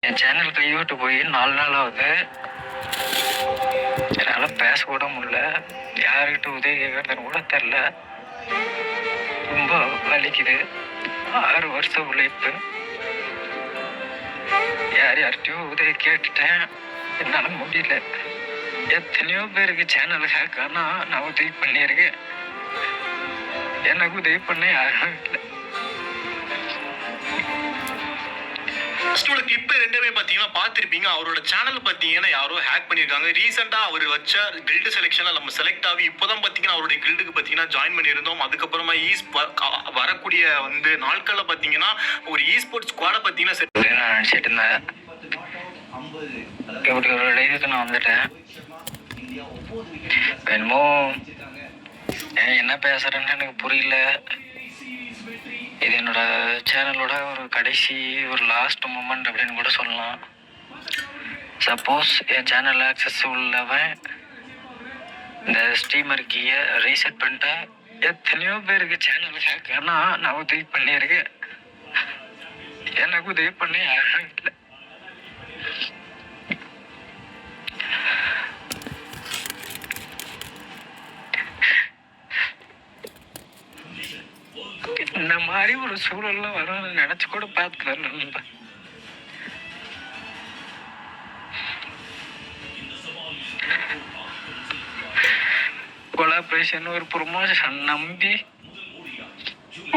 என் channel கைவிட்டு போய் 4 நாள் ஆகுது. என்னால் பேச கூட முடியல. யாருக்கிட்ட உதவி கேட்கறதுன்னு கூட தெரில. ரொம்ப வலிக்குது. 6 வருஷம் உழைப்பு. யார்கிட்டயும் உதவி கேட்டுட்டேன். என்னால் முடியல. எத்தனையோ பேருக்கு சேனல் ஹேக் ஆனால் நான் உதவி பண்ணியிருக்கேன். எனக்கு உதவி பண்ண யாரும் இல்லை. ஃபர்ஸ்டோட கிளிப் ரெண்டுமே பார்த்தீங்கன்னா பார்த்துருப்பீங்க. அவரோட சேனல் பார்த்தீங்கன்னா யாரோ ஹேக் பண்ணியிருக்காங்க. ரீசெண்டாக அவர் வச்ச கில்டு செலெக்ஷனில் நம்ம செலக்ட் ஆகி இப்போதான் பார்த்தீங்கன்னா அவருடைய கில்டுக்கு பார்த்தீங்கன்னா ஜாயின் பண்ணியிருந்தோம். அதுக்கப்புறமா வரக்கூடிய நாட்களில் பார்த்தீங்கன்னா ஒரு ஸ்போர்ட்ஸ் ஸ்குவாடை பார்த்தீங்கன்னா நான் நினச்சிட்டு இருந்தேன். இப்படி ஒரு லைஃபுக்கு நான் வந்துட்டேன். என்னமோ என்ன பேசுறேன்னு எனக்கு புரியல. இது என்னோட சேனலோட ஒரு கடைசி ஒரு லாஸ்ட் மூமெண்ட் அப்படின்னு கூட சொல்லலாம். சப்போஸ் என் சேனல் ஆக்சஸ் உள்ளவன் இந்த ஸ்ட்ரீமர் கீயை ரீசெட் பண்ணிட்டேன். எத்தனையோ பேருக்கு சேனல் ஹேக் ஆனால் நான் உதவி பண்ணியிருக்கேன். எனக்கு உதவி பண்ண யாரும் இல்லை. இந்த மாதிரி ஒரு சூழல்ல வரும்னு நினைச்சு கூட பார்த்துக்கல. கொலாபரேஷன் ஒரு ப்ரொமோஷன் நம்பி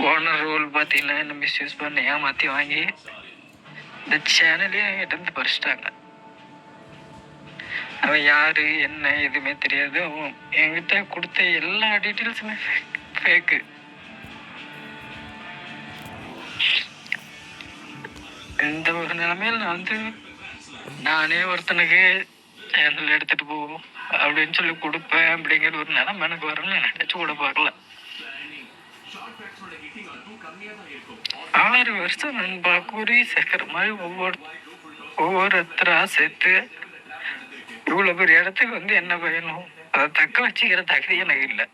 ஓனர் ரோல் பார்த்தீங்கன்னா என்ன மிஸ்யூஸ் பண்ணி ஏமாற்றி வாங்கி இந்த சேனலே என்கிட்ட இருந்து பறிச்சிட்டாங்க. அவன் யாரு என்ன எதுவுமே தெரியாது. அவன் என்கிட்ட கொடுத்த எல்லா டீட்டெயில்ஸுமே ஃபேக்கு. இந்த ஒரு நிலைமையில் நான் நானே ஒருத்தனுக்கு சேனல் எடுத்துட்டு போவோம் அப்படின்னு சொல்லி கொடுப்பேன் அப்படிங்கிற ஒரு நிலைமை எனக்கு வரும்னு நினைச்சு கூட பார்க்கல. 6 வருஷம் நண்பா கூறி சேர்க்கிற மாதிரி ஒவ்வொருத்தரா சேர்த்து இவ்வளோ பெரிய இடத்துக்கு என்ன பயனும்? அதை தக்க வச்சுக்கிற தகுதி எனக்கு இல்லை.